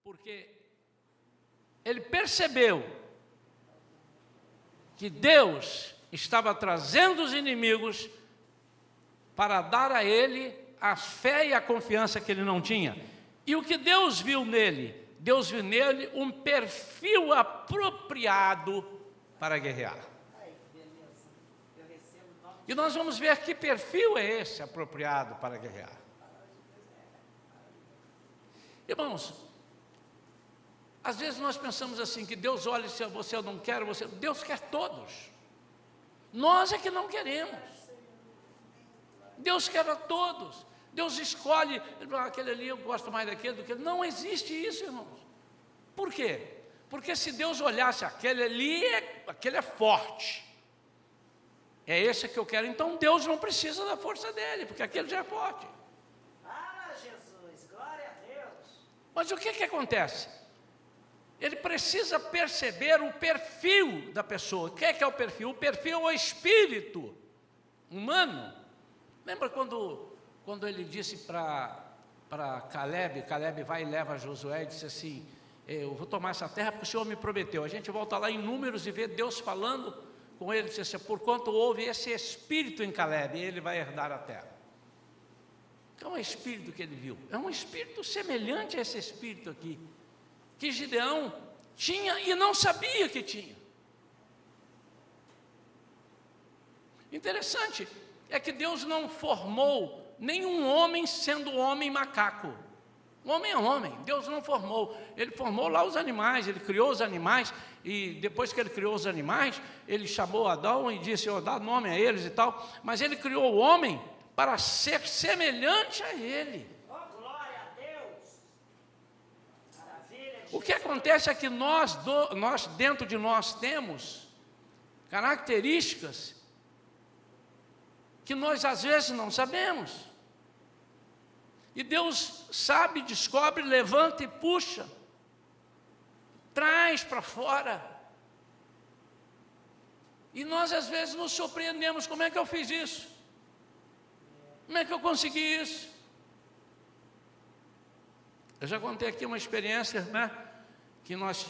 Porque ele percebeu que Deus estava trazendo os inimigos para dar a ele a fé e a confiança que ele não tinha. E o que Deus viu nele? Deus viu nele um perfil apropriado para guerrear. E nós vamos ver que perfil é esse apropriado para guerrear. Irmãos, às vezes nós pensamos assim, que Deus olha se você eu não quero, Deus quer todos. Nós é que não queremos. Deus quer a todos. Deus escolhe, aquele ali eu gosto mais daquele do que... Não existe isso, irmãos. Por quê? Porque se Deus olhasse, aquele é forte. É esse que eu quero. Então Deus não precisa da força dele, porque aquele já é forte. Ah, Jesus, glória a Deus. Mas o que acontece? Ele precisa perceber o perfil da pessoa. O que é o perfil? O perfil é o espírito humano. Lembra quando ele disse para Caleb vai e leva Josué e disse assim, eu vou tomar essa terra porque o Senhor me prometeu. A gente volta lá em Números e vê Deus falando com ele, disse assim, porquanto houve esse espírito em Caleb, ele vai herdar a terra. Então é o espírito que ele viu. É um espírito semelhante a esse espírito aqui, que Gideão tinha e não sabia que tinha. Interessante é que Deus não formou nenhum homem sendo homem macaco. Homem é homem, Deus não formou. Ele formou lá os animais, ele criou os animais, e depois que ele criou os animais, ele chamou Adão e disse, dá nome a eles e tal, mas ele criou o homem para ser semelhante a ele. Oh, glória a Deus. Maravilha. O que acontece é que nós dentro de nós temos características que nós às vezes não sabemos. E Deus sabe, descobre, levanta e puxa, traz para fora. E nós às vezes nos surpreendemos, como é que eu fiz isso? Como é que eu consegui isso? Eu já contei aqui uma experiência, né? Que nós,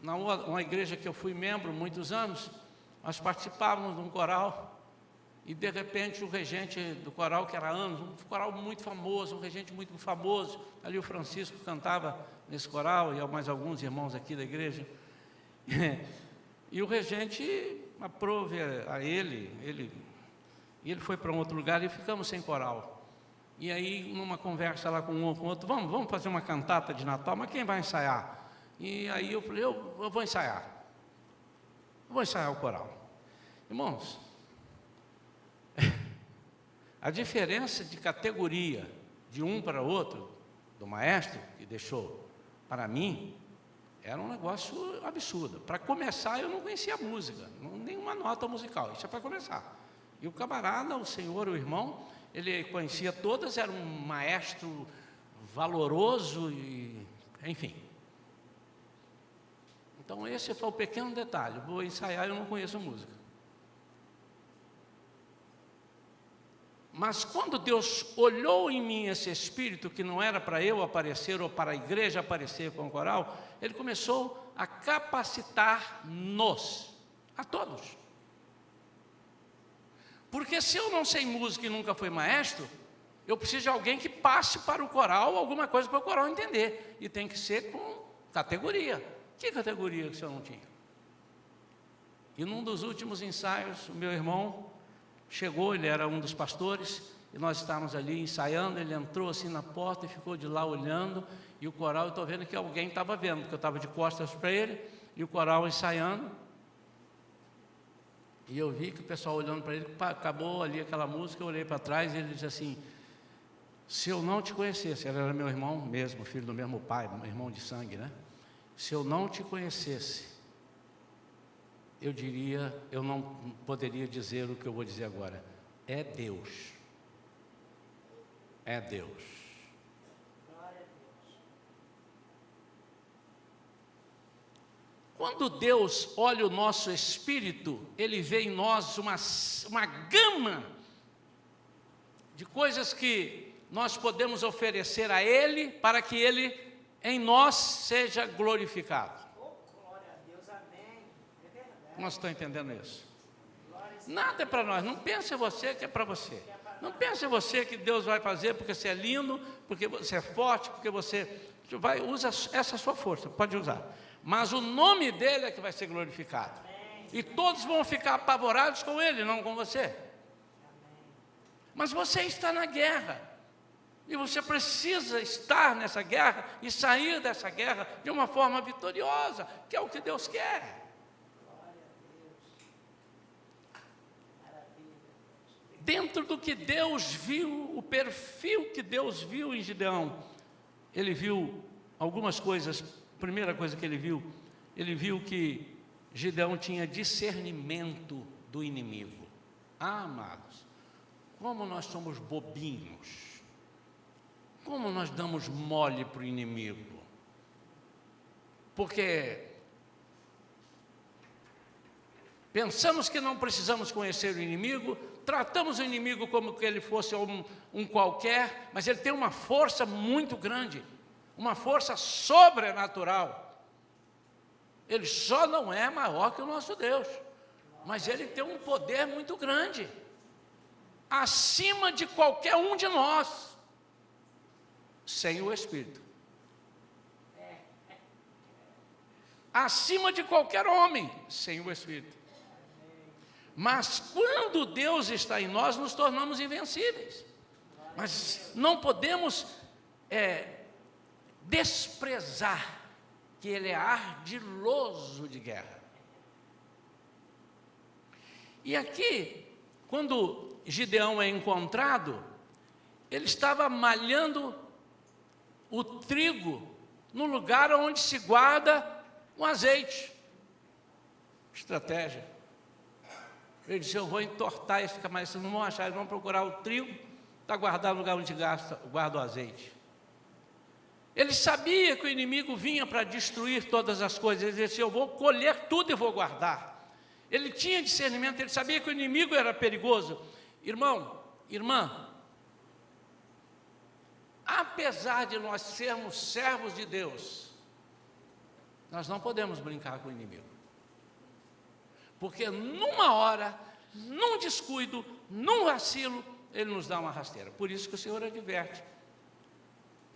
uma igreja que eu fui membro muitos anos, nós participávamos de um coral. E de repente o regente do coral, que era anos, um coral muito famoso, um regente muito famoso, ali o Francisco cantava nesse coral, e mais alguns irmãos aqui da igreja, e o regente aprove a ele foi para um outro lugar e ficamos sem coral. E aí, numa conversa lá com um ou com outro, vamos fazer uma cantata de Natal, mas quem vai ensaiar? E aí eu falei, eu vou ensaiar o coral. Irmãos, a diferença de categoria de um para outro, do maestro que deixou para mim, era um negócio absurdo. Para começar, eu não conhecia música, nenhuma nota musical, isso é para começar. E o camarada, o senhor, o irmão, ele conhecia todas, era um maestro valoroso, enfim. Então esse foi o pequeno detalhe, vou ensaiar, eu não conheço música. Mas quando Deus olhou em mim esse espírito, que não era para eu aparecer ou para a igreja aparecer com o coral, Ele começou a capacitar-nos, a todos. Porque se eu não sei música e nunca fui maestro, eu preciso de alguém que passe para o coral alguma coisa para o coral entender. E tem que ser com categoria. Que categoria que o senhor não tinha? E num dos últimos ensaios, o meu irmão chegou, ele era um dos pastores, e nós estávamos ali ensaiando, ele entrou assim na porta e ficou de lá olhando, e o coral, eu estou vendo que alguém estava vendo, porque eu estava de costas para ele, e o coral ensaiando, e eu vi que o pessoal olhando para ele, acabou ali aquela música, eu olhei para trás, e ele disse assim, se eu não te conhecesse, ele era meu irmão mesmo, filho do mesmo pai, meu irmão de sangue, né? Se eu não te conhecesse, eu não poderia dizer o que eu vou dizer agora. É Deus. É Deus. Quando Deus olha o nosso espírito, Ele vê em nós uma gama de coisas que nós podemos oferecer a Ele, para que Ele em nós seja glorificado. Oh, glória a Deus, amém. É verdade. Nós estamos entendendo isso? Glória a Deus. Nada é para nós, não pense você que é para você. Não pense você que Deus vai fazer porque você é lindo, porque você é forte, porque você vai, usa essa sua força, pode usar. Mas o nome dele é que vai ser glorificado. E todos vão ficar apavorados com ele, não com você. Mas você está na guerra. E você precisa estar nessa guerra e sair dessa guerra de uma forma vitoriosa, que é o que Deus quer. Dentro do que Deus viu, o perfil que Deus viu em Gideão, ele viu algumas coisas. Primeira coisa que ele viu que Gideão tinha discernimento do inimigo. Ah, amados, como nós somos bobinhos, como nós damos mole para o inimigo, porque pensamos que não precisamos conhecer o inimigo, tratamos o inimigo como que ele fosse um qualquer, mas ele tem uma força muito grande, uma força sobrenatural. Ele só não é maior que o nosso Deus, mas ele tem um poder muito grande, acima de qualquer um de nós, sem o Espírito. Acima de qualquer homem, sem o Espírito. Mas quando Deus está em nós, nos tornamos invencíveis. Mas não podemos desprezar que ele é ardiloso de guerra. E aqui, quando Gideão é encontrado, ele estava malhando o trigo no lugar onde se guarda o azeite. Estratégia. Ele disse, eu vou entortar esse camarão, vocês não vão achar, eles vão procurar o trigo para guardar no lugar onde guarda o azeite. Ele sabia que o inimigo vinha para destruir todas as coisas. Ele disse, eu vou colher tudo e vou guardar. Ele tinha discernimento, ele sabia que o inimigo era perigoso. Irmão, irmã, apesar de nós sermos servos de Deus, nós não podemos brincar com o inimigo. Porque numa hora, num descuido, num vacilo, ele nos dá uma rasteira. Por isso que o Senhor adverte.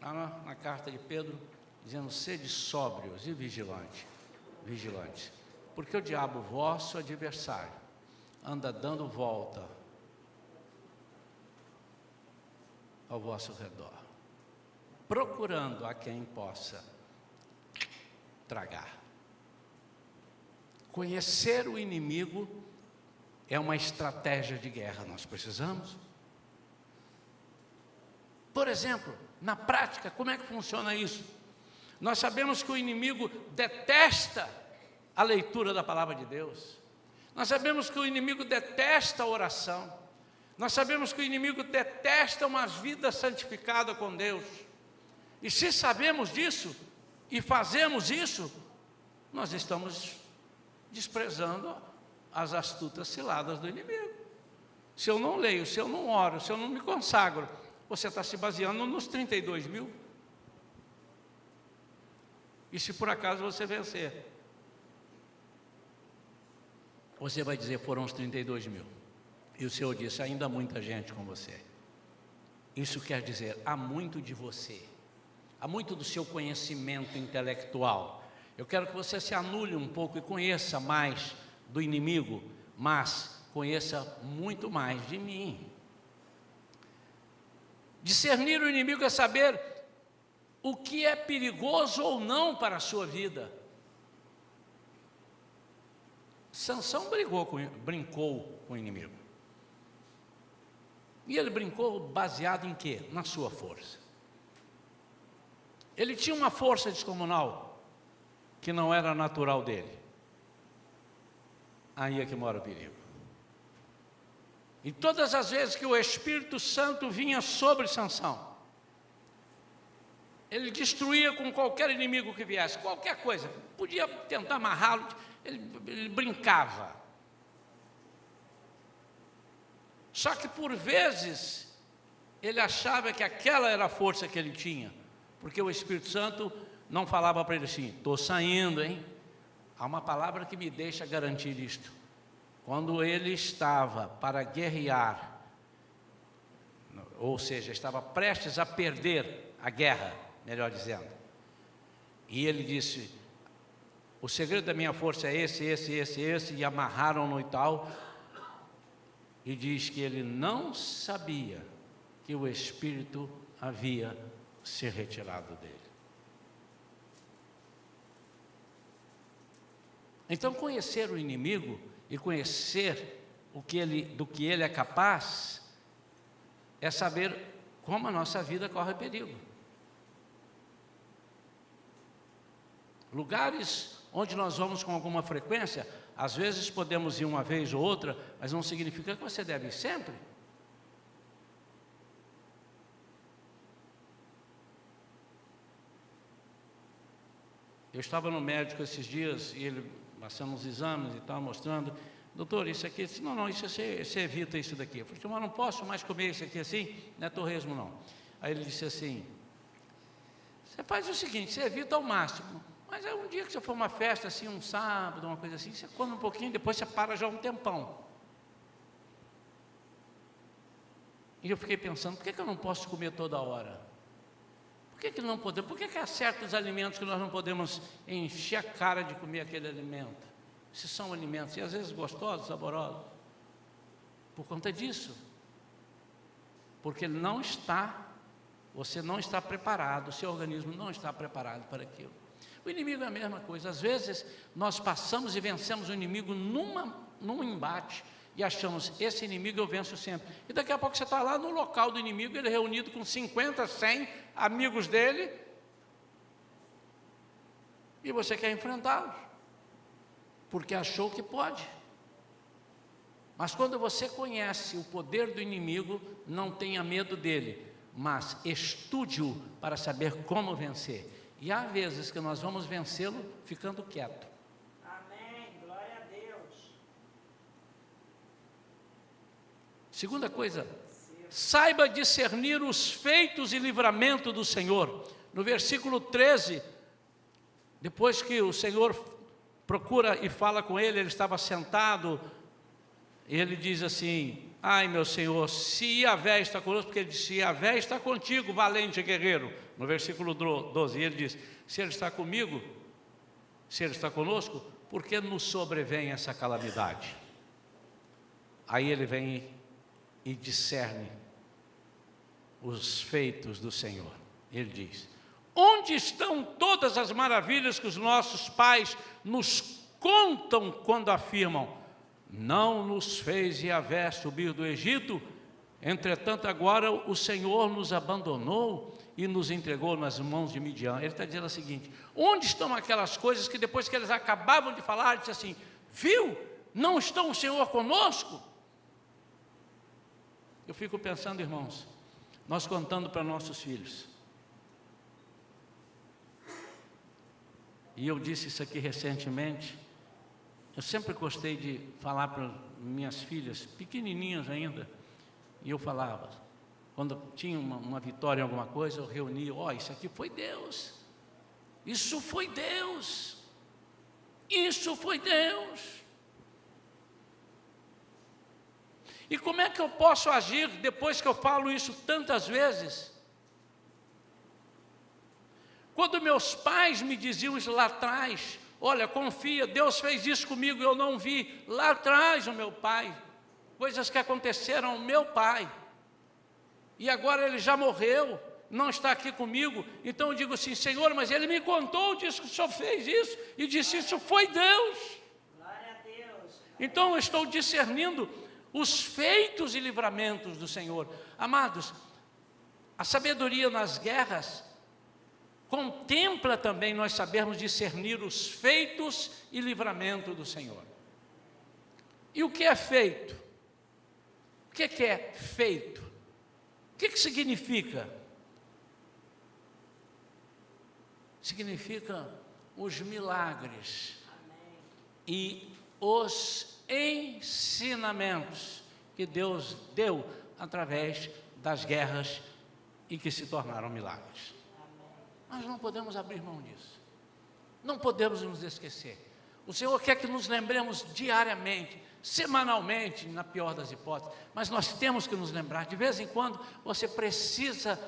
Na carta de Pedro, dizendo, sede sóbrios e vigilantes, porque o diabo, vosso adversário, anda dando volta ao vosso redor, procurando a quem possa tragar. Conhecer o inimigo é uma estratégia de guerra, nós precisamos. Por exemplo, na prática, como é que funciona isso? Nós sabemos que o inimigo detesta a leitura da palavra de Deus. Nós sabemos que o inimigo detesta a oração. Nós sabemos que o inimigo detesta uma vida santificada com Deus. E se sabemos disso e fazemos isso, nós estamos desprezando as astutas ciladas do inimigo. Se eu não leio, se eu não oro, se eu não me consagro, você está se baseando nos 32 mil. E se por acaso você vencer, você vai dizer, foram os 32 mil. E o Senhor disse, ainda há muita gente com você. Isso quer dizer, há muito de você, há muito do seu conhecimento intelectual. Eu quero que você se anule um pouco e conheça mais do inimigo, mas conheça muito mais de mim. Discernir o inimigo é saber o que é perigoso ou não para a sua vida. Sansão brincou com o inimigo. E ele brincou baseado em quê? Na sua força. Ele tinha uma força descomunal que não era natural dele. Aí é que mora o perigo. E todas as vezes que o Espírito Santo vinha sobre Sansão, ele destruía com qualquer inimigo que viesse, qualquer coisa, podia tentar amarrá-lo, ele brincava. Só que por vezes, ele achava que aquela era a força que ele tinha, porque o Espírito Santo não falava para ele assim, estou saindo, hein? Há uma palavra que me deixa garantir isto. Quando ele estava para guerrear, ou seja, estava prestes a perder a guerra, melhor dizendo, e ele disse, o segredo da minha força é esse, e amarraram-no e tal, e diz que ele não sabia que o Espírito havia se retirado dele. Então, conhecer o inimigo e conhecer do que ele é capaz, é saber como a nossa vida corre perigo. Lugares onde nós vamos com alguma frequência, às vezes podemos ir uma vez ou outra, mas não significa que você deve ir sempre. Eu estava no médico esses dias, e ele passando os exames e tal, mostrando, doutor, isso aqui, disse, não, isso você evita isso daqui. Eu falei, mas não posso mais comer isso aqui assim, não é torresmo não. Aí ele disse assim, você faz o seguinte, você evita ao máximo, mas é um dia que você for uma festa assim, um sábado, uma coisa assim, você come um pouquinho, depois você para já um tempão. E eu fiquei pensando, por que eu não posso comer toda hora? Por que não podemos? Por que há certos alimentos que nós não podemos encher a cara de comer aquele alimento? Se são alimentos, e às vezes gostosos, saborosos. Por conta disso. Porque você não está preparado, o seu organismo não está preparado para aquilo. O inimigo é a mesma coisa. Às vezes, nós passamos e vencemos o inimigo num embate, e achamos, esse inimigo eu venço sempre. E daqui a pouco você está lá no local do inimigo, ele reunido com 50, 100 amigos dele, e você quer enfrentá-los, porque achou que pode. Mas quando você conhece o poder do inimigo, não tenha medo dele, mas estude-o para saber como vencer. E há vezes que nós vamos vencê-lo ficando quieto. Amém, glória a Deus. Segunda coisa, saiba discernir os feitos e livramento do Senhor. No versículo 13, depois que o Senhor procura e fala com ele, ele estava sentado, ele diz assim, ai meu Senhor, se Yahvé está conosco, porque ele disse, se Yahvé está contigo, valente guerreiro. No versículo 12, ele diz, se ele está comigo, se ele está conosco, por que nos sobrevém essa calamidade? Aí ele vem e discerne os feitos do Senhor. Ele diz, onde estão todas as maravilhas que os nossos pais nos contam quando afirmam, não nos fez Yahvé subir do Egito, entretanto agora o Senhor nos abandonou e nos entregou nas mãos de Midian. Ele está dizendo o seguinte, onde estão aquelas coisas que depois que eles acabavam de falar, ele disse assim, viu, não está o Senhor conosco? Eu fico pensando, irmãos, nós contando para nossos filhos, e eu disse isso aqui recentemente, eu sempre gostei de falar para minhas filhas, pequenininhas ainda, e eu falava, quando tinha uma vitória em alguma coisa, eu reunia, isso aqui foi Deus, isso foi Deus, isso foi Deus. E como é que eu posso agir depois que eu falo isso tantas vezes? Quando meus pais me diziam isso lá atrás, olha, confia, Deus fez isso comigo, eu não vi. Lá atrás o meu pai, coisas que aconteceram ao meu pai. E agora ele já morreu, não está aqui comigo. Então eu digo assim, Senhor, mas ele me contou, disse que o Senhor fez isso. E disse, isso foi Deus. Glória a Deus. Então eu estou discernindo os feitos e livramentos do Senhor. Amados, a sabedoria nas guerras contempla também nós sabermos discernir os feitos e livramento do Senhor. E o que é feito? O que é feito? O que significa? Significa os milagres e os ensinamentos que Deus deu através das guerras e que se tornaram milagres. Nós não podemos abrir mão disso. Não podemos nos esquecer. O Senhor quer que nos lembremos diariamente, semanalmente, na pior das hipóteses, mas nós temos que nos lembrar. De vez em quando, você precisa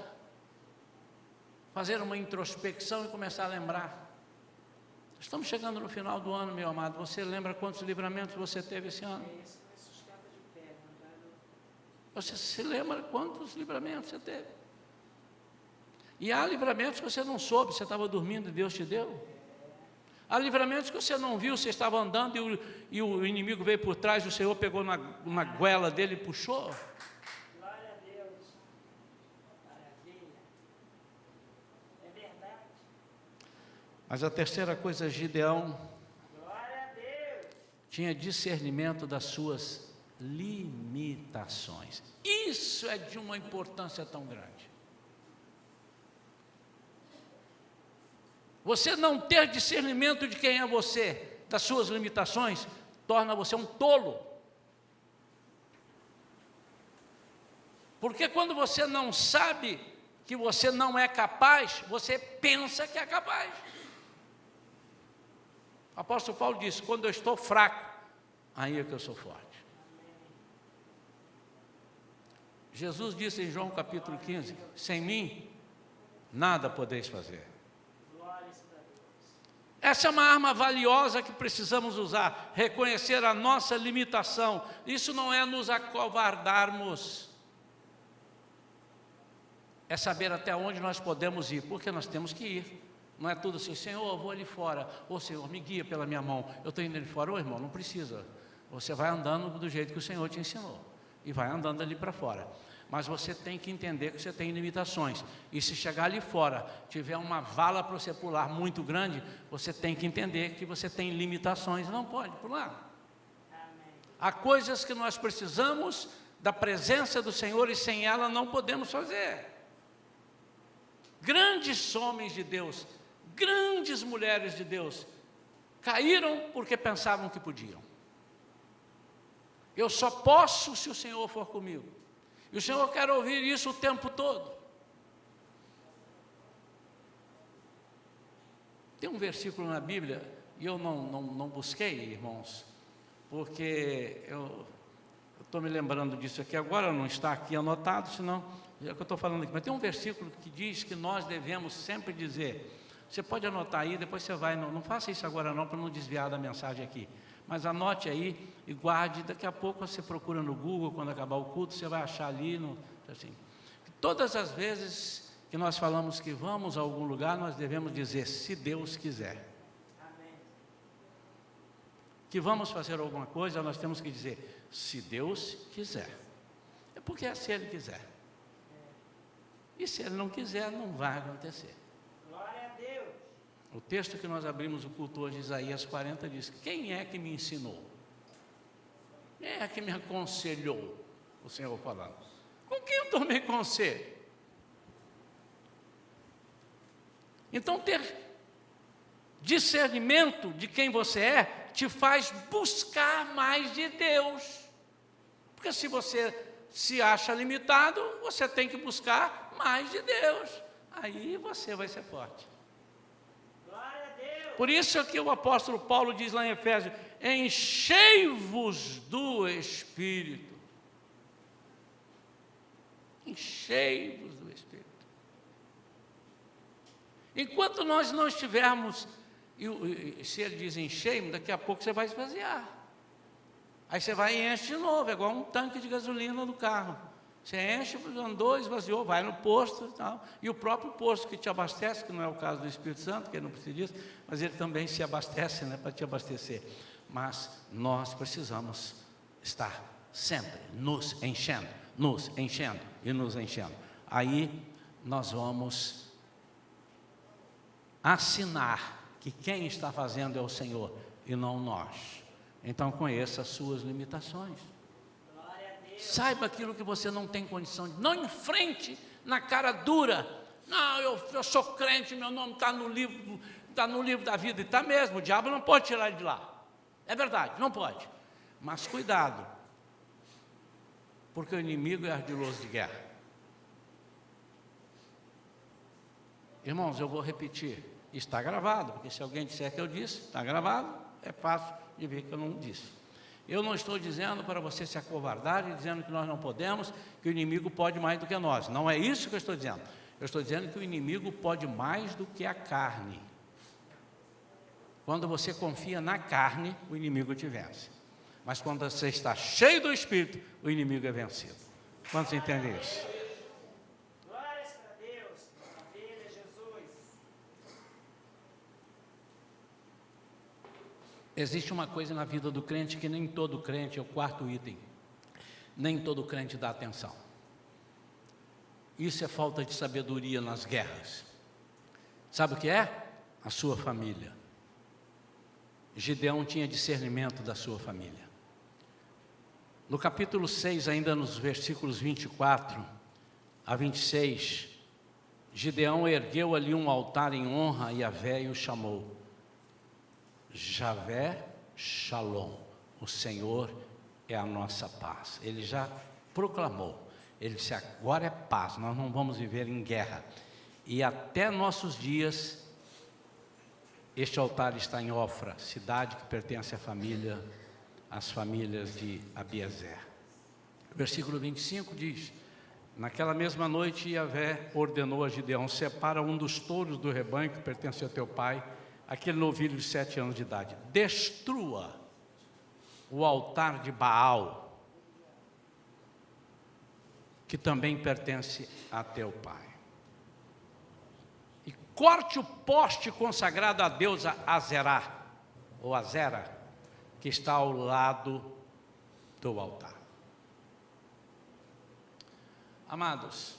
fazer uma introspecção e começar a lembrar. Estamos chegando no final do ano, meu amado. Você lembra quantos livramentos você teve esse ano? Você se lembra quantos livramentos você teve? E há livramentos que você não soube, você estava dormindo e Deus te deu. Há livramentos que você não viu, você estava andando e o inimigo veio por trás, o Senhor pegou na goela dele e puxou. Glória a Deus. Maravilha. É verdade. Mas a terceira coisa, Gideão Glória a Deus. tinha discernimento das suas limitações. Isso é de uma importância tão grande. Você não ter discernimento de quem é você, das suas limitações, torna você um tolo. Porque quando você não sabe que você não é capaz, você pensa que é capaz. O apóstolo Paulo disse: quando eu estou fraco, aí é que eu sou forte. Jesus disse em João capítulo 15: sem mim, nada podeis fazer. Essa é uma arma valiosa que precisamos usar, reconhecer a nossa limitação. Isso não é nos acovardarmos, é saber até onde nós podemos ir, porque nós temos que ir. Não é tudo assim: Senhor, eu vou ali fora, ou Senhor, me guia pela minha mão, eu estou indo ali fora. Ô irmão, não precisa, você vai andando do jeito que o Senhor te ensinou, e vai andando ali para fora. Mas você tem que entender que você tem limitações. E se chegar ali fora, tiver uma vala para você pular muito grande, você tem que entender que você tem limitações, não pode pular. Amém. Há coisas que nós precisamos da presença do Senhor e sem ela não podemos fazer. Grandes homens de Deus, grandes mulheres de Deus, caíram porque pensavam que podiam. Eu só posso se o Senhor for comigo. E o Senhor quer ouvir isso o tempo todo. Tem um versículo na Bíblia, e eu não busquei, irmãos, porque eu estou me lembrando disso aqui agora, não está aqui anotado, senão, é o que eu estou falando aqui. Mas tem um versículo que diz que nós devemos sempre dizer. Você pode anotar aí, depois você vai, não faça isso agora não, para não desviar da mensagem aqui. Mas anote aí e guarde, daqui a pouco você procura no Google, quando acabar o culto, você vai achar ali, assim. Todas as vezes que nós falamos que vamos a algum lugar, nós devemos dizer, se Deus quiser. Amém. Que vamos fazer alguma coisa, nós temos que dizer, se Deus quiser. É porque é se Ele quiser. E se Ele não quiser, não vai acontecer. O texto que nós abrimos o culto hoje, Isaías 40, diz: quem é que me ensinou? Quem é que me aconselhou? O Senhor falando. Com quem eu tomei conselho? Então, ter discernimento de quem você é, te faz buscar mais de Deus. Porque se você se acha limitado, você tem que buscar mais de Deus. Aí você vai ser forte. Por isso é que o apóstolo Paulo diz lá em Efésios: enchei-vos do Espírito. Enchei-vos do Espírito. Enquanto nós não estivermos, se ele diz enchei-me, daqui a pouco você vai esvaziar. Aí você vai e enche de novo, é igual um tanque de gasolina do carro. Você enche, andou, esvaziou, vai no posto e tal. E o próprio posto que te abastece, que não é o caso do Espírito Santo, que ele não precisa disso, mas ele também se abastece, né, para te abastecer. Mas nós precisamos estar sempre nos enchendo e nos enchendo. Aí nós vamos assinar que quem está fazendo é o Senhor e não nós. Então conheça as suas limitações. Saiba aquilo que você não tem condição de. Não enfrente na cara dura. Não, eu sou crente, meu nome está no livro da vida. E está mesmo, o diabo não pode tirar ele de lá. É verdade, não pode. Mas cuidado, porque o inimigo é ardiloso de guerra. Irmãos, eu vou repetir, está gravado, porque se alguém disser que eu disse, está gravado, é fácil de ver que eu não disse. Eu não estou dizendo para você se acovardar e dizendo que nós não podemos, que o inimigo pode mais do que nós. Não é isso que eu estou dizendo. Eu estou dizendo que o inimigo pode mais do que a carne. Quando você confia na carne, o inimigo te vence. Mas quando você está cheio do Espírito, o inimigo é vencido. Quantos entendem isso? Glórias para Deus. Maravilha, Jesus. Existe uma coisa na vida do crente que nem todo crente, é o quarto item, nem todo crente dá atenção. Isso é falta de sabedoria nas guerras. Sabe o que é? A sua família. Gideão tinha discernimento da sua família. No capítulo 6, ainda nos versículos 24 a 26, Gideão ergueu ali um altar em honra a Yahvé e o chamou Javé Shalom, o Senhor é a nossa paz. Ele já proclamou, ele disse, agora é paz, nós não vamos viver em guerra. E até nossos dias, este altar está em Ofra, cidade que pertence às famílias de Abiezer. Versículo 25 diz, naquela mesma noite Yahvé ordenou a Gideão, separa um dos touros do rebanho que pertence ao teu pai, aquele novilho de 7 anos de idade, destrua o altar de Baal, que também pertence a teu pai. E corte o poste consagrado a Deus, a Azerá, ou Azera, que está ao lado do altar. Amados,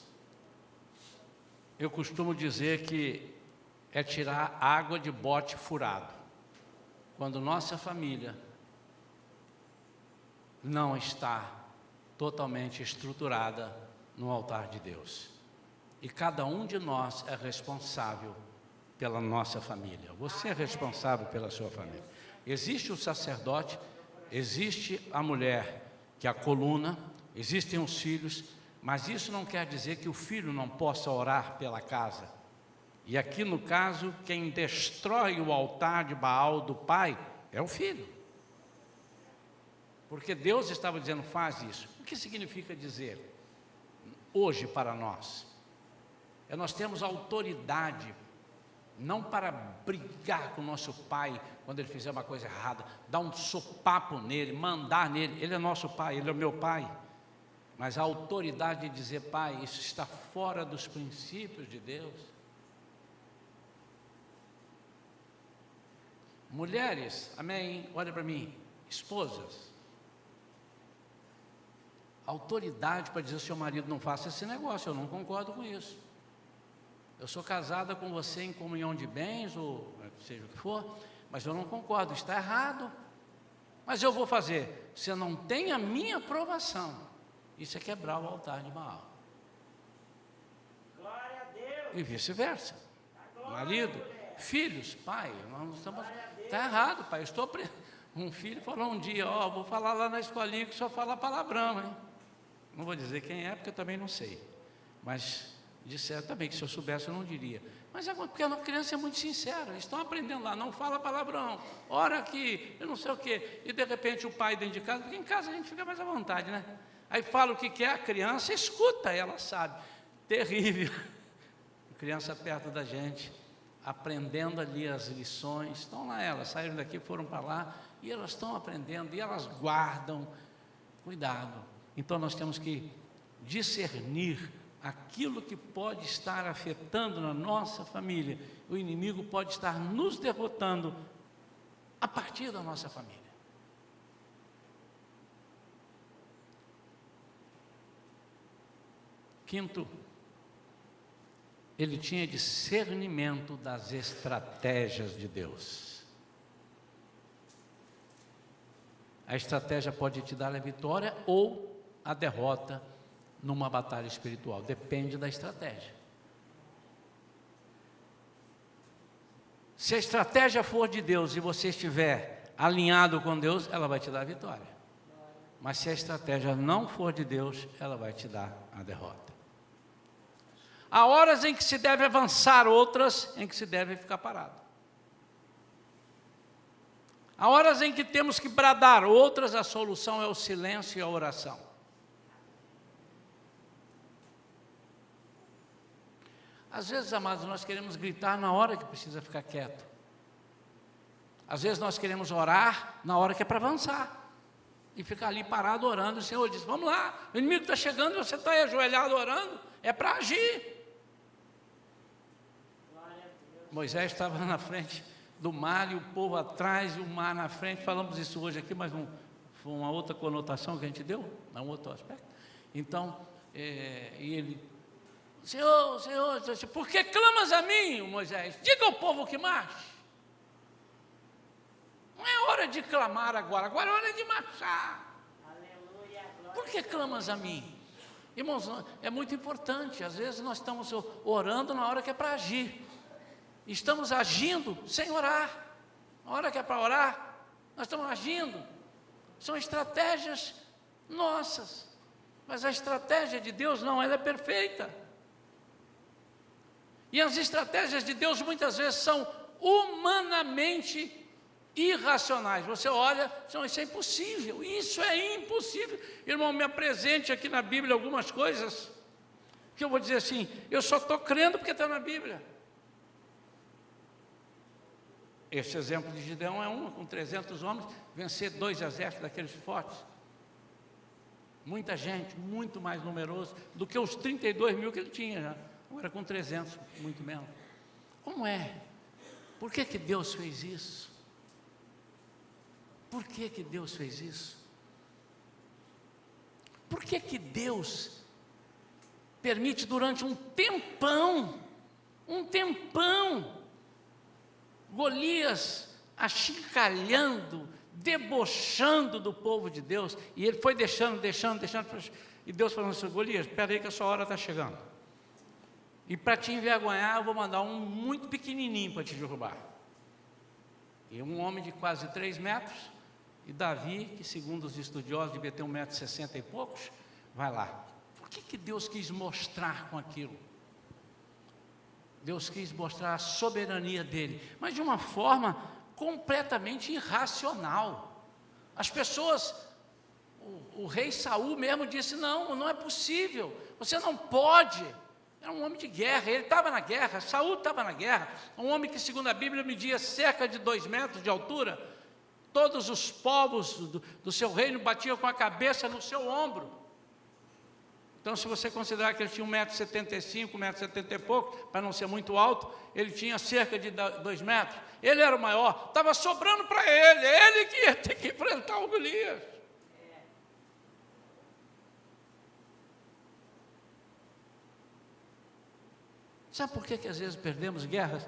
eu costumo dizer que é tirar água de bote furado, quando nossa família não está totalmente estruturada no altar de Deus. E cada um de nós é responsável pela nossa família. Você é responsável pela sua família. Existe o sacerdote, existe a mulher, que é a coluna, existem os filhos, mas isso não quer dizer que o filho não possa orar pela casa. E aqui no caso, quem destrói o altar de Baal do pai é o filho. Porque Deus estava dizendo, faz isso. O que significa dizer hoje para nós? Nós temos autoridade, não para brigar com o nosso pai quando ele fizer uma coisa errada, dar um sopapo nele, mandar nele, ele é nosso pai, ele é o meu pai. Mas a autoridade de dizer, pai, isso está fora dos princípios de Deus. Mulheres, amém, olha para mim, esposas, autoridade para dizer, seu marido não faça esse negócio, eu não concordo com isso. Eu sou casada com você em comunhão de bens, ou seja o que for, mas eu não concordo, está errado. Mas eu vou fazer, você não tem a minha aprovação. Isso é quebrar o altar de Baal. Glória a Deus. E vice-versa. Marido, filhos, pai, nós estamos... Está errado, pai. Um filho falou um dia, vou falar lá na escolinha que só fala palavrão, hein? Não vou dizer quem é, porque eu também não sei. Mas disseram também que se eu soubesse eu não diria. Mas é porque a criança é muito sincera, eles estão aprendendo lá, não fala palavrão, ora aqui, eu não sei o quê. E de repente o pai dentro de casa, porque em casa a gente fica mais à vontade, né? Aí fala o que quer, a criança escuta, ela sabe. Terrível. A criança perto da gente, aprendendo ali as lições, estão lá elas, saíram daqui, foram para lá, e elas estão aprendendo, e elas guardam, cuidado. Então nós temos que discernir aquilo que pode estar afetando na nossa família. O inimigo pode estar nos derrotando a partir da nossa família. Quinto, ele tinha discernimento das estratégias de Deus. A estratégia pode te dar a vitória ou a derrota numa batalha espiritual, depende da estratégia. Se a estratégia for de Deus e você estiver alinhado com Deus, ela vai te dar a vitória. Mas se a estratégia não for de Deus, ela vai te dar a derrota. Há horas em que se deve avançar, outras em que se deve ficar parado. Há horas em que temos que bradar, outras a solução é o silêncio e a oração. Às vezes, amados, nós queremos gritar na hora que precisa ficar quieto. Às vezes nós queremos orar na hora que é para avançar. E ficar ali parado orando. O Senhor diz, vamos lá, o inimigo está chegando e você está aí ajoelhado orando. É para agir. Moisés estava na frente do mar e o povo atrás e o mar na frente. Falamos isso hoje aqui, mas foi uma outra conotação que a gente deu, um outro aspecto. Então, e ele, Senhor, por que clamas a mim, Moisés? Diga ao povo que marche. Não é hora de clamar agora é hora de marchar. Aleluia, Por que clamas a mim? Irmãos, é muito importante. Às vezes nós estamos orando na hora que é para agir. Estamos agindo sem orar. Na hora que é para orar, nós estamos agindo. São estratégias nossas. Mas a estratégia de Deus não, ela é perfeita. E as estratégias de Deus muitas vezes são humanamente irracionais. Você olha, isso é impossível, isso é impossível. Irmão, me apresente aqui na Bíblia algumas coisas que eu vou dizer assim, eu só estou crendo porque está na Bíblia. Esse exemplo de Gideão é com 300 homens, vencer 2 exércitos daqueles fortes. Muita gente, muito mais numeroso do que os 32 mil que ele tinha já. Agora com 300, muito menos. Como é? Por que Deus fez isso? Por que Deus fez isso? Por que Deus permite durante um tempão, Golias achincalhando, debochando do povo de Deus, e ele foi deixando, e Deus falando assim, Golias, espera aí que a sua hora está chegando. E para te envergonhar, eu vou mandar um muito pequenininho para te derrubar. E um homem de quase 3 metros, e Davi, que segundo os estudiosos devia ter 1,60 m e poucos, vai lá. Por que Deus quis mostrar com aquilo? Deus quis mostrar a soberania dele, mas de uma forma completamente irracional. As pessoas, o rei Saul mesmo disse, não é possível, você não pode. Era um homem de guerra, ele estava na guerra, Saul estava na guerra, um homem que segundo a Bíblia media cerca de 2 metros de altura, todos os povos do seu reino batiam com a cabeça no seu ombro. Então, se você considerar que ele tinha 1,75 m, 1,70 m e pouco, para não ser muito alto, ele tinha cerca de 2 metros. Ele era o maior, estava sobrando para ele que ia ter que enfrentar o Golias. Sabe por que às vezes perdemos guerras?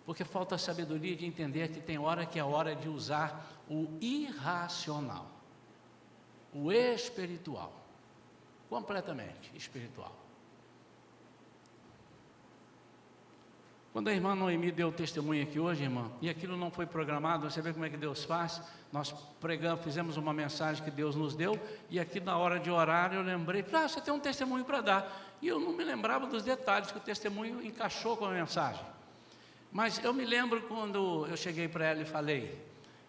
Porque falta a sabedoria de entender que tem hora que é hora de usar o irracional, o espiritual. Completamente espiritual. Quando a irmã Noemi deu o testemunho aqui hoje, irmã, e aquilo não foi programado, você vê como é que Deus faz. Nós pregamos, fizemos uma mensagem que Deus nos deu, e aqui na hora de orar eu lembrei, você tem um testemunho para dar. E eu não me lembrava dos detalhes, que o testemunho encaixou com a mensagem. Mas eu me lembro quando eu cheguei para ela e falei,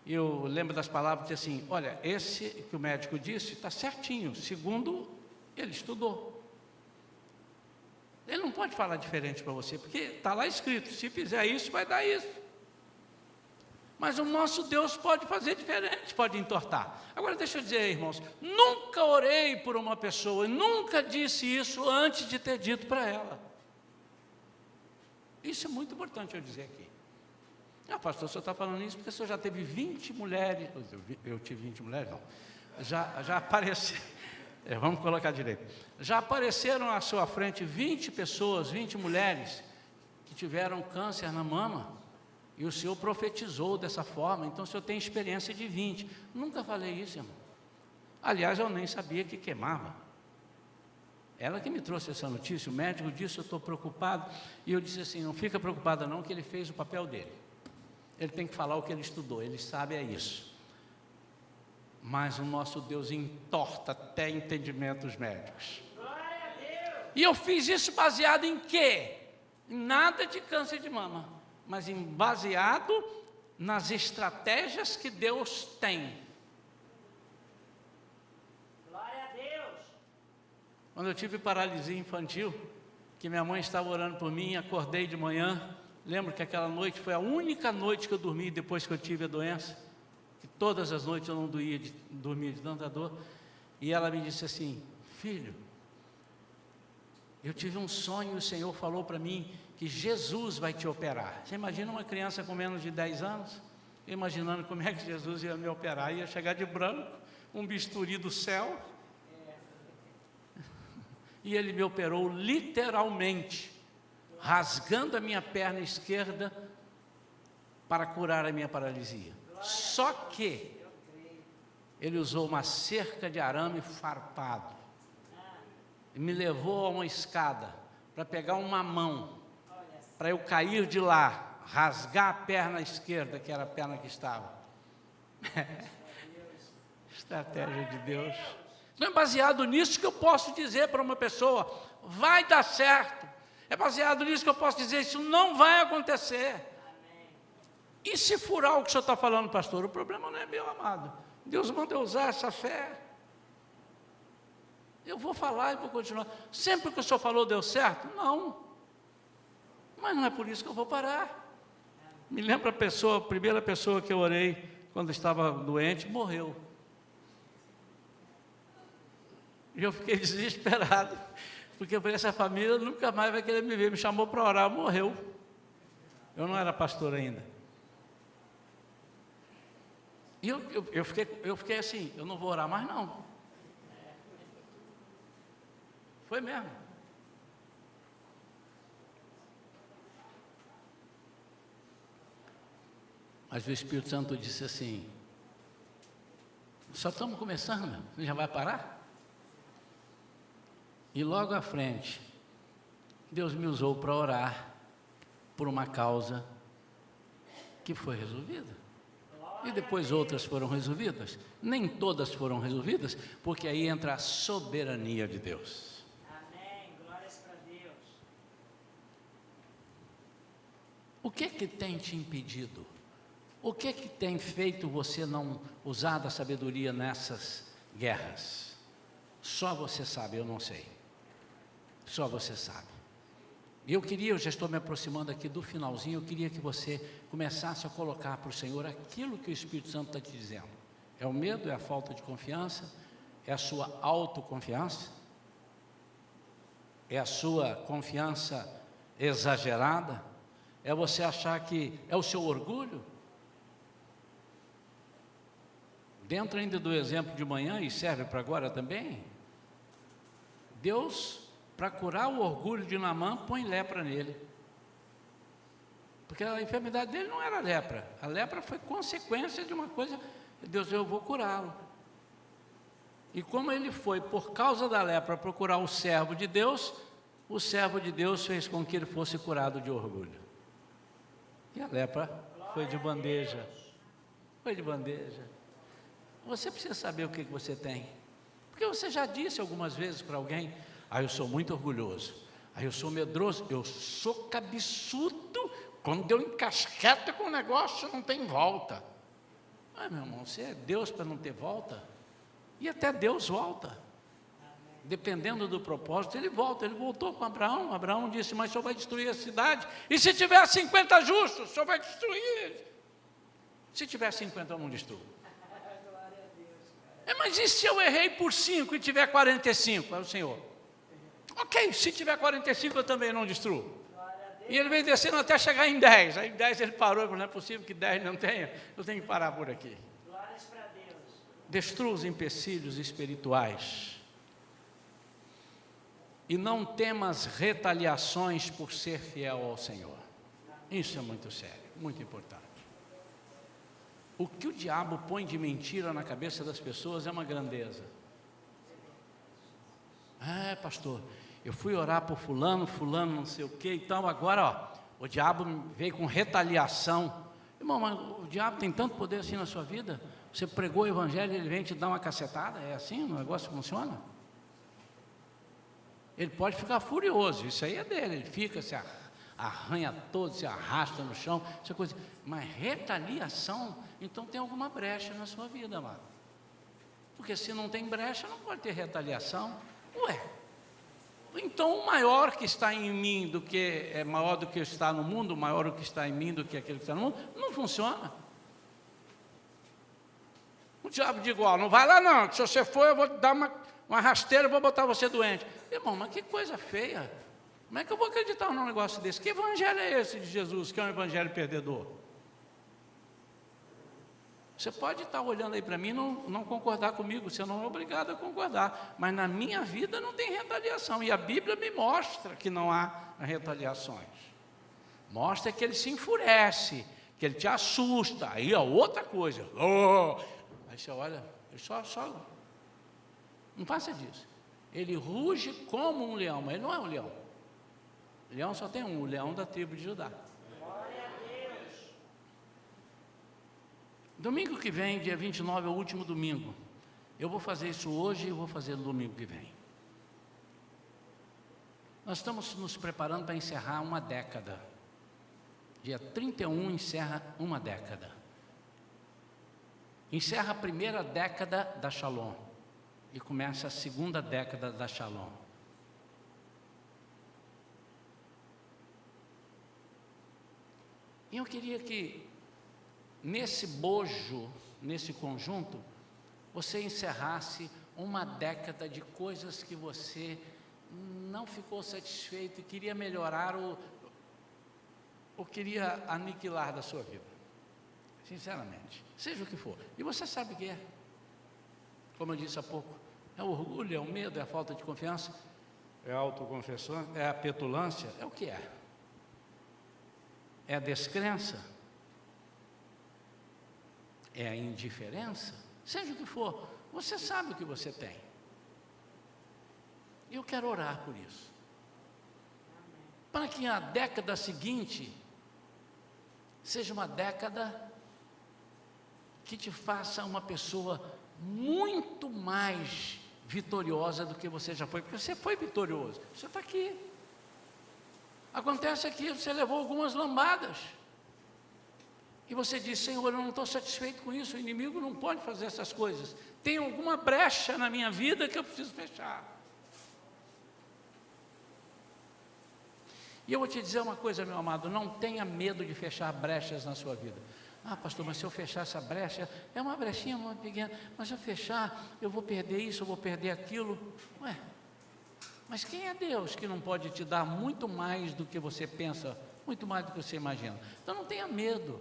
eu lembro das palavras, disse assim, olha, esse que o médico disse está certinho, segundo ele estudou. Ele não pode falar diferente para você, porque está lá escrito, se fizer isso, vai dar isso. Mas o nosso Deus pode fazer diferente, pode entortar. Agora deixa eu dizer, irmãos, nunca orei por uma pessoa, nunca disse isso antes de ter dito para ela. Isso é muito importante eu dizer aqui. Pastor, o senhor está falando isso porque o senhor já teve 20 mulheres, eu tive 20 mulheres, não, já apareceu. Vamos colocar direito. Já apareceram à sua frente 20 pessoas, 20 mulheres que tiveram câncer na mama e o Senhor profetizou dessa forma, então o Senhor tem experiência de 20. Nunca falei isso, irmão. Aliás, eu nem sabia que queimava. Ela que me trouxe essa notícia, o médico disse, eu estou preocupado, e eu disse assim, não fica preocupada não, que ele fez o papel dele. Ele tem que falar o que ele estudou, ele sabe isso. Mas o nosso Deus entorta até entendimentos médicos. E eu fiz isso baseado em quê? Em nada de câncer de mama, mas baseado nas estratégias que Deus tem. Glória a Deus. Quando eu tive paralisia infantil, que minha mãe estava orando por mim, acordei de manhã, lembro que aquela noite foi a única noite que eu dormi depois que eu tive a doença, que todas as noites eu não dormia de tanta dor, e ela me disse assim: filho, eu tive um sonho e o Senhor falou para mim que Jesus vai te operar. Você imagina uma criança com menos de 10 anos, imaginando como é que Jesus ia me operar, ia chegar de branco, um bisturi do céu, e ele me operou literalmente, rasgando a minha perna esquerda para curar a minha paralisia. Só que ele usou uma cerca de arame farpado e me levou a uma escada para pegar uma mão, para eu cair de lá, rasgar a perna esquerda, que era a perna que estava. Estratégia de Deus. Não é baseado nisso que eu posso dizer para uma pessoa: vai dar certo. É baseado nisso que eu posso dizer: isso não vai acontecer. E se furar o que o senhor está falando, pastor? O problema não é meu, amado. Deus manda eu usar essa fé. Eu vou falar e vou continuar. Sempre que o senhor falou deu certo? Não. Mas não é por isso que eu vou parar. Me lembro a primeira pessoa que eu orei quando estava doente, morreu. E eu fiquei desesperado, porque essa família nunca mais vai querer me ver. Me chamou para orar, morreu. Eu não era pastor ainda. E eu fiquei assim: eu não vou orar mais não. Foi mesmo. Mas o Espírito Santo disse assim: só estamos começando, você já vai parar? E logo à frente, Deus me usou para orar por uma causa que foi resolvida. E depois outras foram resolvidas. Nem todas foram resolvidas, porque aí entra a soberania de Deus. Amém. Glórias para Deus. O que tem te impedido? O que tem feito você não usar da sabedoria nessas guerras? Só você sabe, eu não sei. Só você sabe. E eu já estou me aproximando aqui do finalzinho, eu queria que você começasse a colocar para o Senhor aquilo que o Espírito Santo está te dizendo. É o medo, é a falta de confiança, é a sua autoconfiança, é a sua confiança exagerada, é você achar que é o seu orgulho. Dentro ainda do exemplo de manhã, e serve para agora também, Deus, para curar o orgulho de Naamã, põe lepra nele. Porque a enfermidade dele não era lepra. A lepra foi consequência de uma coisa. Deus, eu vou curá-lo. E como ele foi, por causa da lepra, procurar o servo de Deus, o servo de Deus fez com que ele fosse curado de orgulho. E a lepra foi de bandeja. Foi de bandeja. Você precisa saber o que você tem. Porque você já disse algumas vezes para alguém: eu sou muito orgulhoso, eu sou medroso, eu sou cabeçudo, quando eu encasqueto com o negócio não tem volta. Meu irmão, você é Deus para não ter volta? E até Deus volta. Dependendo do propósito, ele volta. Ele voltou com Abraão. Abraão disse: mas o senhor vai destruir a cidade, e se tiver 50 justos, o senhor vai destruir. Se tiver 50, eu não destruo. Mas e se eu errei por 5 e tiver 45? É o Senhor. Ok, se tiver 45 eu também não destruo. E ele veio descendo até chegar em 10. Aí em 10 ele parou e falou: não é possível que 10 não tenha, eu tenho que parar por aqui. Glórias para Deus. Destrua os empecilhos espirituais. E não temas retaliações por ser fiel ao Senhor. Isso é muito sério, muito importante. O que o diabo põe de mentira na cabeça das pessoas é uma grandeza. Pastor, eu fui orar por fulano não sei o que e tal, agora o diabo veio com retaliação. Irmão, mas o diabo tem tanto poder assim na sua vida? Você pregou o evangelho, ele vem te dar uma cacetada? É assim o negócio funciona? Ele pode ficar furioso, isso aí é dele, ele fica, se arranha todo, se arrasta no chão, essa coisa. Mas retaliação, então tem alguma brecha na sua vida, amado. Porque se não tem brecha, não pode ter retaliação. Ué, então o maior que está em mim do que é maior do que está no mundo, maior do que está em mim do que aquele que está no mundo, não funciona. O diabo diz igual, não vai lá não, que se você for eu vou te dar uma rasteira, eu vou botar você doente. Irmão, mas que coisa feia. Como é que eu vou acreditar num negócio desse? Que evangelho é esse de Jesus, que é um evangelho perdedor? Você pode estar olhando aí para mim e não concordar comigo, você não é obrigado a concordar, mas na minha vida não tem retaliação, e a Bíblia me mostra que não há retaliações. Mostra que ele se enfurece, que ele te assusta, aí é outra coisa. Aí você olha, ele só não passa disso. Ele ruge como um leão, mas ele não é um leão. Leão só tem um, o leão da tribo de Judá. Domingo que vem, dia 29, é o último domingo. Eu vou fazer isso hoje e vou fazer no domingo que vem. Nós estamos nos preparando para encerrar uma década. Dia 31 encerra uma década. Encerra a primeira década da Shalom e começa a segunda década da Shalom. E eu queria que nesse bojo, nesse conjunto, você encerrasse uma década de coisas que você não ficou satisfeito e queria melhorar ou queria aniquilar da sua vida. Sinceramente, seja o que for. E você sabe o que é? Como eu disse há pouco, é o orgulho, é o medo, é a falta de confiança, é a autoconfessão, é a petulância, é o que é? É a descrença? É a indiferença? Seja o que for, você sabe o que você tem. E eu quero orar por isso. Para que a década seguinte seja uma década que te faça uma pessoa muito mais vitoriosa do que você já foi, porque você foi vitorioso, você está aqui. Acontece que você levou algumas lambadas, e você diz: Senhor, eu não estou satisfeito com isso, o inimigo não pode fazer essas coisas, tem alguma brecha na minha vida que eu preciso fechar. E eu vou te dizer uma coisa, meu amado, não tenha medo de fechar brechas na sua vida. Ah, pastor, mas se eu fechar essa brecha, é uma brechinha muito pequena, mas se eu fechar, eu vou perder isso, eu vou perder aquilo. Ué, mas quem é Deus que não pode te dar muito mais do que você pensa, muito mais do que você imagina? Então não tenha medo.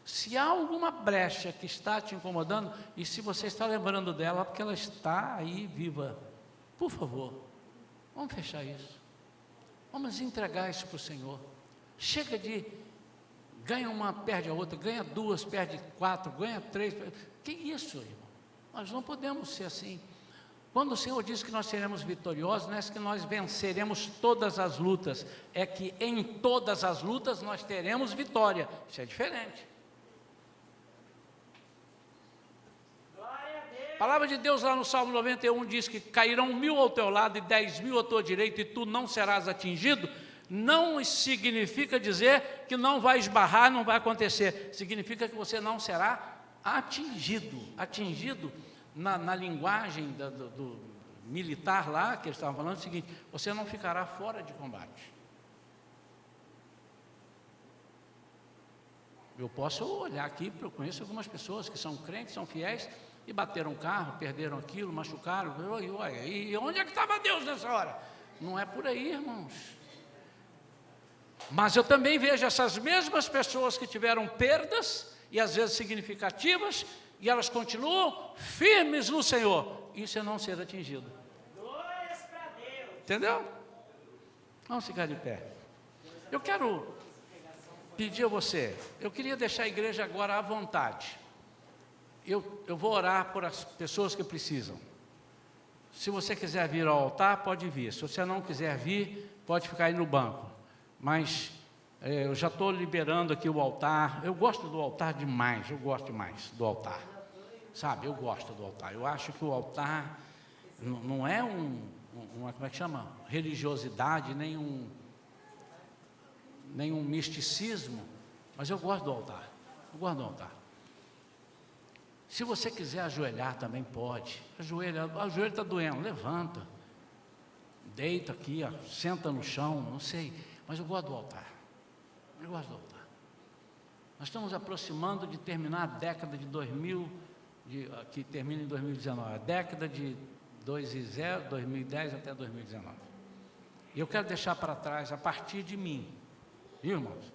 Se há alguma brecha que está te incomodando, e se você está lembrando dela, porque ela está aí viva, por favor, vamos fechar isso. Vamos entregar isso para o Senhor. Chega de ganha uma, perde a outra, ganha duas, perde quatro, ganha três. Que isso, irmão? Nós não podemos ser assim. Quando o Senhor diz que nós seremos vitoriosos, não é que nós venceremos todas as lutas, é que em todas as lutas nós teremos vitória. Isso é diferente. A palavra de Deus lá no Salmo 91 diz que cairão 1000 ao teu lado e 10.000 à tua direita e tu não serás atingido. Não significa dizer que não vai esbarrar, não vai acontecer. Significa que você não será atingido. Atingido na linguagem do militar lá, que eles estavam falando, é o seguinte: você não ficará fora de combate. Eu posso olhar aqui, eu conheço algumas pessoas que são crentes, são fiéis, e bateram um carro, perderam aquilo, machucaram. E onde é que estava Deus nessa hora? Não é por aí, irmãos. Mas eu também vejo essas mesmas pessoas que tiveram perdas, e às vezes significativas, e elas continuam firmes no Senhor. Isso é não ser atingido. Glórias para Deus. Entendeu? Vamos ficar de pé. Eu quero pedir a você, eu queria deixar a igreja agora à vontade. Eu vou orar por as pessoas que precisam. Se você quiser vir ao altar, pode vir. Se você não quiser vir, pode ficar aí no banco. Mas eu já estou liberando aqui o altar. Eu gosto do altar demais, eu gosto demais do altar. Sabe, eu gosto do altar. Eu acho que o altar não é como é que chama? Religiosidade, nenhum misticismo, mas eu gosto do altar. Eu gosto do altar. Se você quiser ajoelhar também pode. Ajoelha, o joelho está doendo, levanta. Deita aqui, ó, senta no chão, não sei. Mas eu gosto do altar. Eu gosto do altar. Nós estamos aproximando de terminar a década de 2000, que termina em 2019. A década de 2010 até 2019. E eu quero deixar para trás, a partir de mim, viu, irmãos?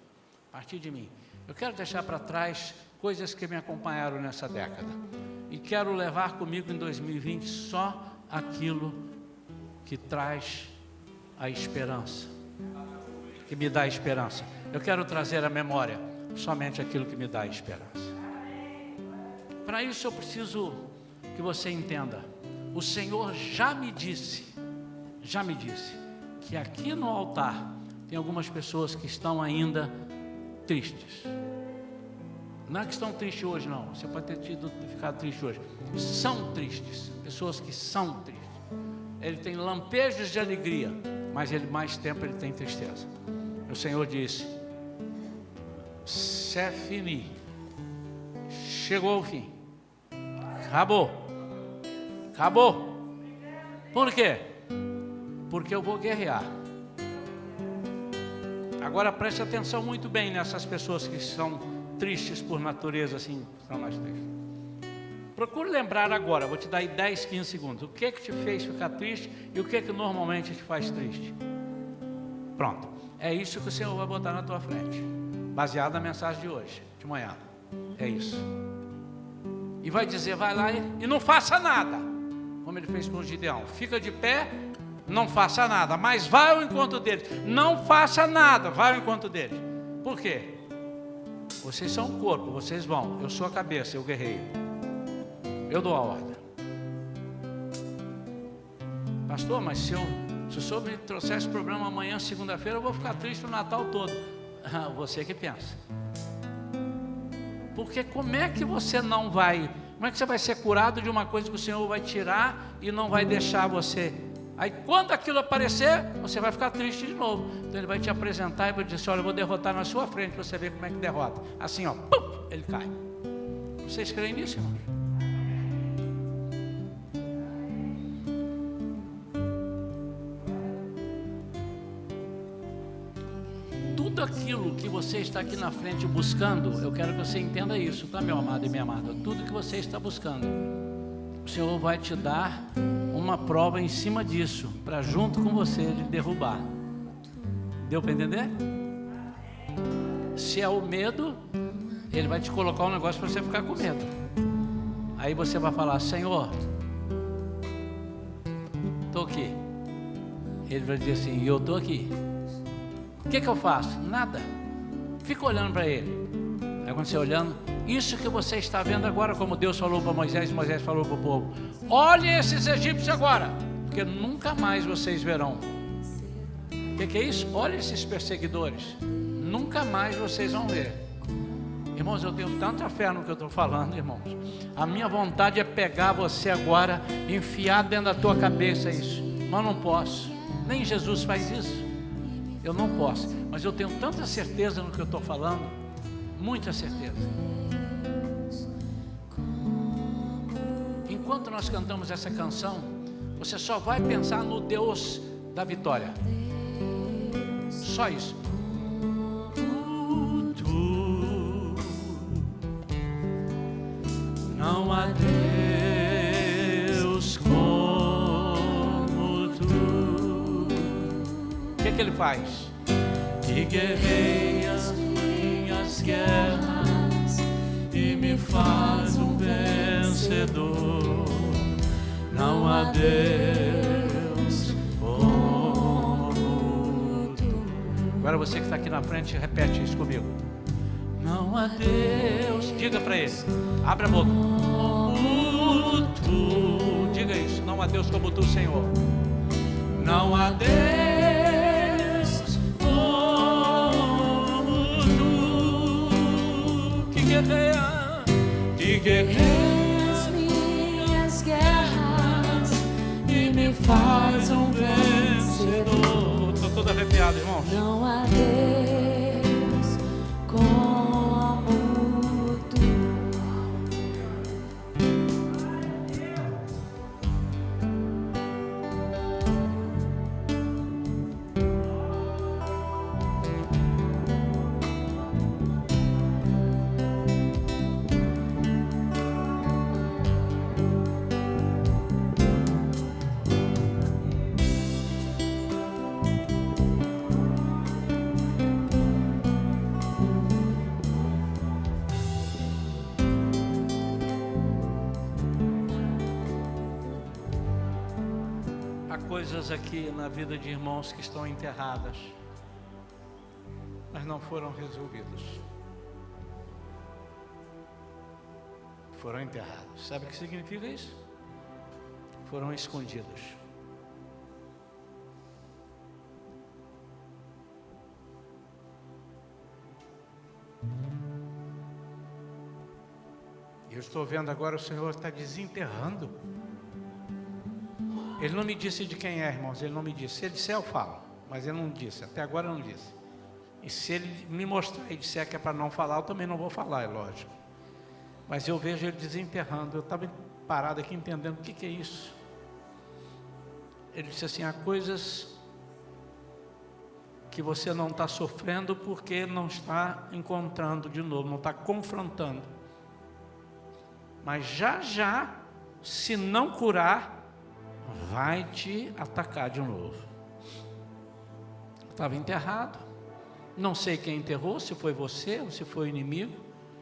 A partir de mim. Eu quero deixar para trás coisas que me acompanharam nessa década. E quero levar comigo em 2020 só aquilo que traz a esperança, que me dá esperança. Eu quero trazer à memória somente aquilo que me dá esperança. Para isso eu preciso que você entenda. O Senhor já me disse que aqui no altar tem algumas pessoas que estão ainda tristes. Não é que estão tristes hoje, não. Você pode ter ficado triste hoje. São tristes. Pessoas que são tristes. Ele tem lampejos de alegria, mas mais tempo ele tem tristeza. O Senhor disse: c'est fini. Chegou ao fim. Acabou. Por quê? Porque eu vou guerrear. Agora preste atenção muito bem nessas pessoas que são tristes por natureza, assim, são mais tristes. Procure lembrar agora, vou te dar aí 10, 15 segundos. O que te fez ficar triste e o que normalmente te faz triste? Pronto. É isso que o Senhor vai botar na tua frente, baseado na mensagem de hoje, de manhã. É isso. E vai dizer, vai lá e não faça nada, como ele fez com o Gideão. Fica de pé, não faça nada, mas vai ao encontro deles. Não faça nada, vai ao encontro deles. Por quê? Vocês são o corpo, vocês vão. Eu sou a cabeça, eu guerreio. Eu dou a ordem. Pastor, mas se o senhor me trouxer esse problema amanhã, segunda-feira, eu vou ficar triste o Natal todo. Você que pensa. Porque como é que você vai ser curado de uma coisa que o Senhor vai tirar e não vai deixar você? Aí quando aquilo aparecer, você vai ficar triste de novo. Então ele vai te apresentar e vai dizer assim, olha, eu vou derrotar na sua frente, para você ver como é que derrota. Assim, ó, pum, ele cai. Vocês creem nisso, irmãos? Tudo aquilo que você está aqui na frente buscando, eu quero que você entenda isso, tá, meu amado e minha amada? Tudo que você está buscando, o Senhor vai te dar uma prova em cima disso, para junto com você ele derrubar. Deu para entender? Se é o medo, ele vai te colocar um negócio para você ficar com medo. Aí você vai falar, Senhor, estou aqui. Ele vai dizer assim, eu estou aqui. O que eu faço? Nada. Fica olhando para ele. Aí quando você olhando, isso que você está vendo agora, como Deus falou para Moisés, Moisés falou para o povo, olhem esses egípcios agora, porque nunca mais vocês verão. O que é isso? Olha esses perseguidores, nunca mais vocês vão ver. Irmãos, eu tenho tanta fé no que eu estou falando, irmãos. A minha vontade é pegar você agora, enfiar dentro da tua cabeça isso, mas não posso. Nem Jesus faz isso. Eu não posso, mas eu tenho tanta certeza no que eu estou falando, muita certeza. Enquanto nós cantamos essa canção, você só vai pensar no Deus da vitória. Só isso. Não há Deus como tu. O que ele faz? Que guerreia as minhas guerras e me faz um vencedor. Não há Deus como tu. Agora você que está aqui na frente, repete isso comigo. Não há Deus, diga para ele, abre a boca. Como tu, diga isso, não há Deus como tu, Senhor. Não há Deus como tu, que guerreia as minhas guerras e me me faz um vencedor. Estou todo arrepiado, irmãos. Não há Deus como tu. Coisas aqui na vida de irmãos que estão enterradas, mas não foram resolvidas. Foram enterrados. Sabe o que significa isso? Foram escondidos. Eu estou vendo agora o Senhor está desenterrando. Ele não me disse de quem é, irmãos, ele não me disse. Se ele disser, eu falo, mas ele não disse, até agora não disse. E se ele me mostrar e disser que é para não falar, eu também não vou falar, é lógico. Mas eu vejo ele desenterrando. Eu estava parado aqui entendendo o que é isso. Ele disse assim, há coisas que você não está sofrendo porque não está encontrando de novo, não está confrontando. Mas já já, se não curar, vai te atacar de novo. Estava enterrado. Não sei quem enterrou, se foi você ou se foi o inimigo,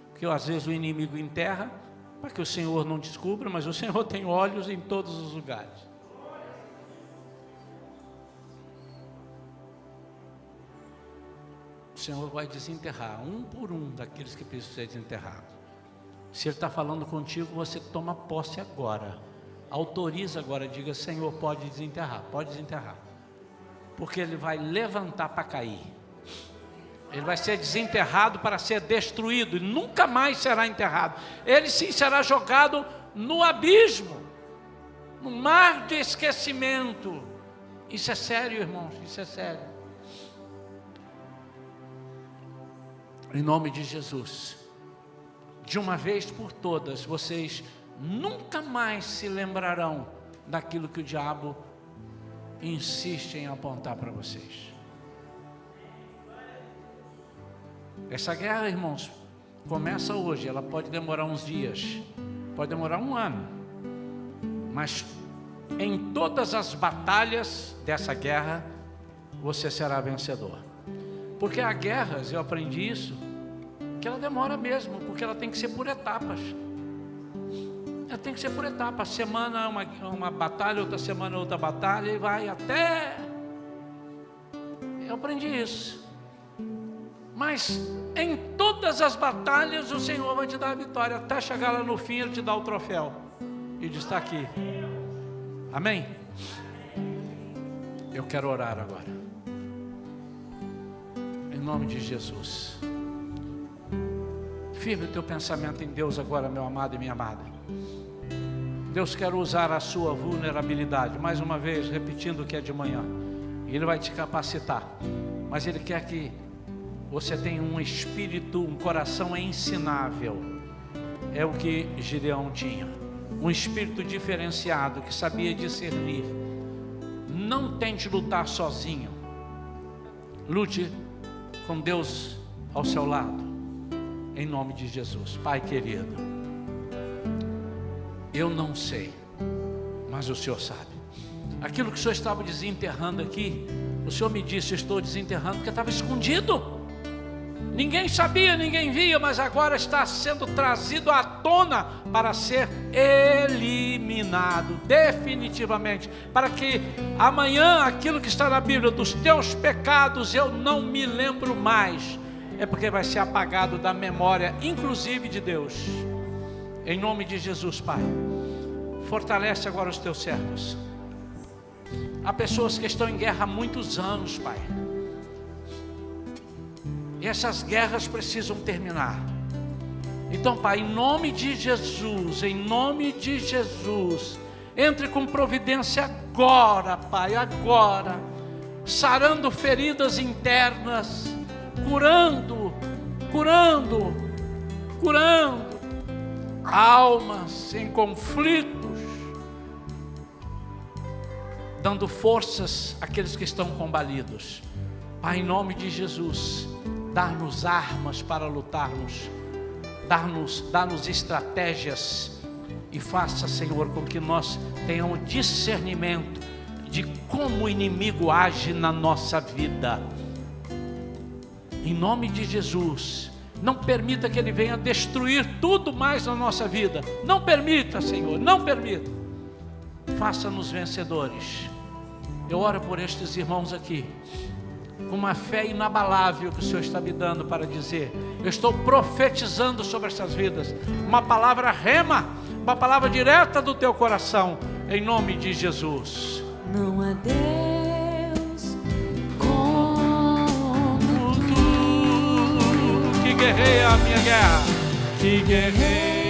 porque às vezes o inimigo enterra para que o Senhor não descubra, mas o Senhor tem olhos em todos os lugares. O Senhor vai desenterrar um por um daqueles que precisam ser desenterrados. Se Ele está falando contigo, você toma posse agora. Autoriza agora, diga, Senhor, pode desenterrar, porque Ele vai levantar para cair. Ele vai ser desenterrado para ser destruído e nunca mais será enterrado. Ele sim será jogado no abismo, no mar de esquecimento. Isso é sério, irmãos, isso é sério. Em nome de Jesus, de uma vez por todas, vocês nunca mais se lembrarão daquilo que o diabo insiste em apontar para vocês. Essa guerra, irmãos, começa hoje. Ela pode demorar uns dias, pode demorar um ano, mas em todas as batalhas dessa guerra você será vencedor. Porque há guerras, eu aprendi isso, que ela demora mesmo, porque ela tem que ser por etapas. Ela tem que ser por etapas. Semana é uma batalha, outra semana é outra batalha, e vai até... Eu aprendi isso. Mas em todas as batalhas o Senhor vai te dar a vitória. Até chegar lá no fim, Ele te dá o troféu e diz, está aqui. Amém? Eu quero orar agora. Em nome de Jesus. Firme o teu pensamento em Deus agora, meu amado e minha amada. Deus quer usar a sua vulnerabilidade, mais uma vez, repetindo o que é de manhã. Ele vai te capacitar, mas Ele quer que você tenha um espírito, um coração ensinável. É o que Gideão tinha, um espírito diferenciado, que sabia discernir. Não tente lutar sozinho, lute com Deus ao seu lado, em nome de Jesus. Pai querido, eu não sei, mas o Senhor sabe. Aquilo que o Senhor estava desenterrando aqui, o Senhor me disse, eu estou desenterrando porque estava escondido. Ninguém sabia, ninguém via, mas agora está sendo trazido à tona para ser eliminado definitivamente, para que amanhã aquilo que está na Bíblia, dos teus pecados eu não me lembro mais, é porque vai ser apagado da memória, inclusive de Deus. Em nome de Jesus, Pai, fortalece agora os teus servos. Há pessoas que estão em guerra há muitos anos, Pai, e essas guerras precisam terminar. Então, Pai, em nome de Jesus, Entre com providência agora, Pai, agora, sarando feridas internas, curando almas em conflitos, dando forças àqueles que estão combalidos. Pai, em nome de Jesus, dá-nos armas para lutarmos, dá-nos estratégias, e faça, Senhor, com que nós tenhamos discernimento de como o inimigo age na nossa vida. Em nome de Jesus, não permita que ele venha destruir tudo mais na nossa vida. Não permita, Senhor, não permita. Faça-nos vencedores. Eu oro por estes irmãos aqui, com uma fé inabalável que o Senhor está me dando para dizer. Eu estou profetizando sobre essas vidas, uma palavra rema, uma palavra direta do teu coração, em nome de Jesus. Não há Deus como Tu que guerreia a minha guerra, que guerreia